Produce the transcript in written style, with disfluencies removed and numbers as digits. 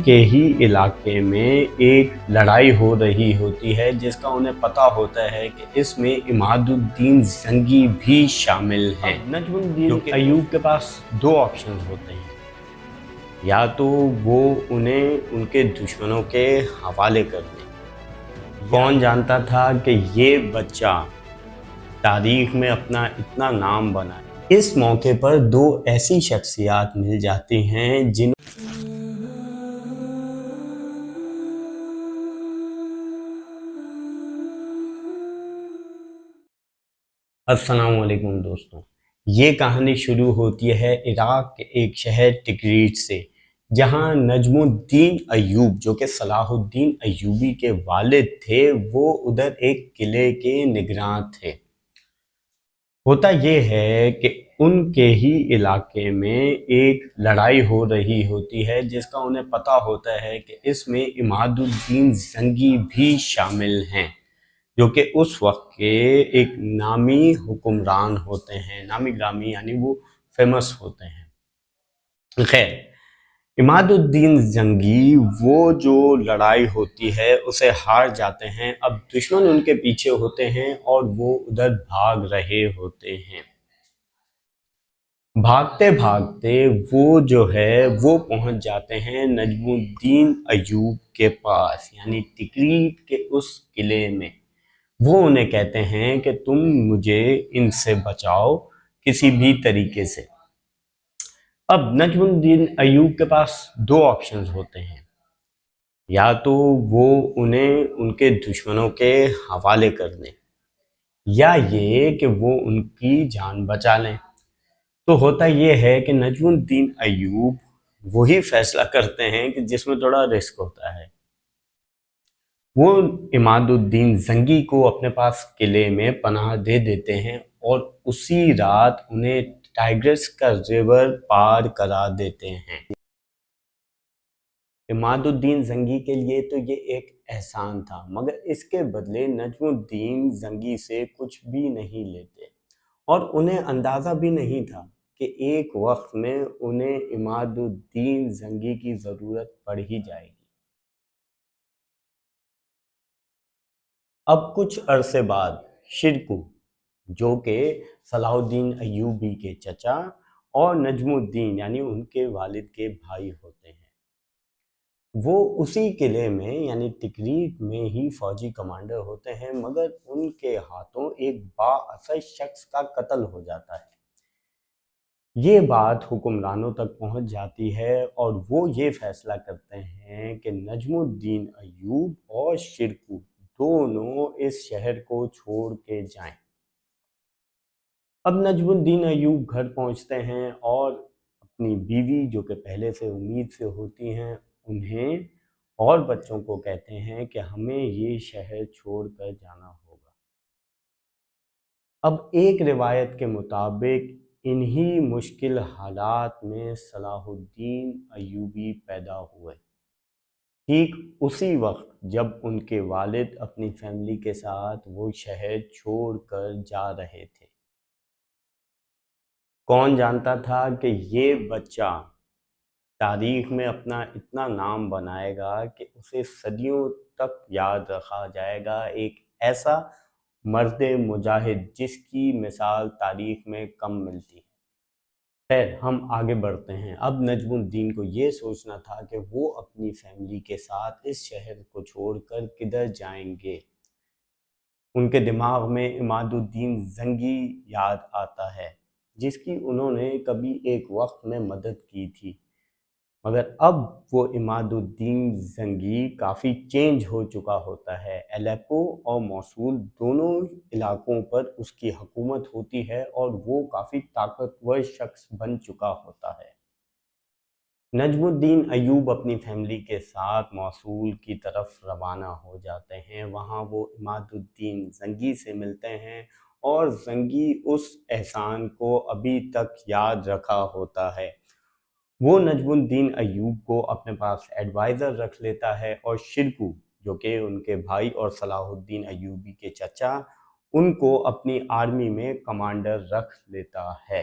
کے ہی علاقے میں ایک لڑائی ہو رہی ہوتی ہے جس کا انہیں پتا ہوتا ہے کہ اس میں عماد الدین زنگی بھی شامل ہیں۔ نجم الدین ایوب کے پاس دو آپشنز ہوتے ہیں، یا تو وہ انہیں ان کے دشمنوں کے حوالے کر دیں۔ کون جانتا تھا کہ یہ بچہ تاریخ میں اپنا اتنا نام بنائے۔ اس موقع پر دو ایسی شخصیات مل جاتی ہیں جن السلام علیکم دوستوں، یہ کہانی شروع ہوتی ہے عراق کے ایک شہر ٹکریٹ سے، جہاں نجم الدین ایوب جو کہ صلاح الدین ایوبی کے والد تھے وہ ادھر ایک قلعے کے نگراں تھے۔ ہوتا یہ ہے کہ ان کے ہی علاقے میں ایک لڑائی ہو رہی ہوتی ہے جس کا انہیں پتا ہوتا ہے کہ اس میں عماد الدین زنگی بھی شامل ہیں، جو کہ اس وقت کے ایک نامی حکمران ہوتے ہیں، نامی گرامی یعنی وہ فیمس ہوتے ہیں۔ خیر، عماد الدین زنگی وہ جو لڑائی ہوتی ہے اسے ہار جاتے ہیں۔ اب دشمن ان کے پیچھے ہوتے ہیں اور وہ ادھر بھاگ رہے ہوتے ہیں۔ بھاگتے بھاگتے وہ جو ہے وہ پہنچ جاتے ہیں نجم الدین ایوب کے پاس، یعنی ٹکریٹ کے اس قلعے میں۔ وہ انہیں کہتے ہیں کہ تم مجھے ان سے بچاؤ کسی بھی طریقے سے۔ اب نجم الدین ایوب کے پاس دو آپشنز ہوتے ہیں، یا تو وہ انہیں ان کے دشمنوں کے حوالے کر دیں، یا یہ کہ وہ ان کی جان بچا لیں۔ تو ہوتا یہ ہے کہ نجم الدین ایوب وہی فیصلہ کرتے ہیں کہ جس میں تھوڑا رسک ہوتا ہے۔ وہ عماد الدین زنگی کو اپنے پاس قلعے میں پناہ دے دیتے ہیں اور اسی رات انہیں ٹائگرس کا ریور پار کرا دیتے ہیں۔ عماد الدین زنگی کے لیے تو یہ ایک احسان تھا، مگر اس کے بدلے نجم الدین زنگی سے کچھ بھی نہیں لیتے، اور انہیں اندازہ بھی نہیں تھا کہ ایک وقت میں انہیں عماد الدین زنگی کی ضرورت پڑ ہی جائے گی۔ اب کچھ عرصے بعد شرکو، جو کہ صلاح الدین ایوبی کے چچا اور نجم الدین یعنی ان کے والد کے بھائی ہوتے ہیں، وہ اسی قلعے میں یعنی ٹکریٹ میں ہی فوجی کمانڈر ہوتے ہیں، مگر ان کے ہاتھوں ایک بااثر شخص کا قتل ہو جاتا ہے۔ یہ بات حکمرانوں تک پہنچ جاتی ہے اور وہ یہ فیصلہ کرتے ہیں کہ نجم الدین ایوب اور شرکو دونوں اس شہر کو چھوڑ کے جائیں۔ اب نجم الدین ایوب گھر پہنچتے ہیں اور اپنی بیوی جو کہ پہلے سے امید سے ہوتی ہیں انہیں اور بچوں کو کہتے ہیں کہ ہمیں یہ شہر چھوڑ کر جانا ہوگا۔ اب ایک روایت کے مطابق انہی مشکل حالات میں صلاح الدین ایوبی پیدا ہوئے، ٹھیک اسی وقت جب ان کے والد اپنی فیملی کے ساتھ وہ شہر چھوڑ کر جا رہے تھے۔ کون جانتا تھا کہ یہ بچہ تاریخ میں اپنا اتنا نام بنائے گا کہ اسے صدیوں تک یاد رکھا جائے گا، ایک ایسا مرد مجاہد جس کی مثال تاریخ میں کم ملتی ہے۔ خیر، ہم آگے بڑھتے ہیں۔ اب نجم الدین کو یہ سوچنا تھا کہ وہ اپنی فیملی کے ساتھ اس شہر کو چھوڑ کر کدھر جائیں گے۔ ان کے دماغ میں عماد الدین زنگی یاد آتا ہے، جس کی انہوں نے کبھی ایک وقت میں مدد کی تھی، مگر اب وہ عماد الدین زنگی کافی چینج ہو چکا ہوتا ہے۔ الیپو اور موصول دونوں علاقوں پر اس کی حکومت ہوتی ہے اور وہ کافی طاقتور شخص بن چکا ہوتا ہے۔ نجم الدین ایوب اپنی فیملی کے ساتھ موصول کی طرف روانہ ہو جاتے ہیں۔ وہاں وہ عماد الدین زنگی سے ملتے ہیں اور زنگی اس احسان کو ابھی تک یاد رکھا ہوتا ہے۔ وہ نجم الدین ایوب کو اپنے پاس ایڈوائزر رکھ لیتا ہے اور شرکو جو کہ ان کے بھائی اور صلاح الدین ایوبی کے چچا، ان کو اپنی آرمی میں کمانڈر رکھ لیتا ہے۔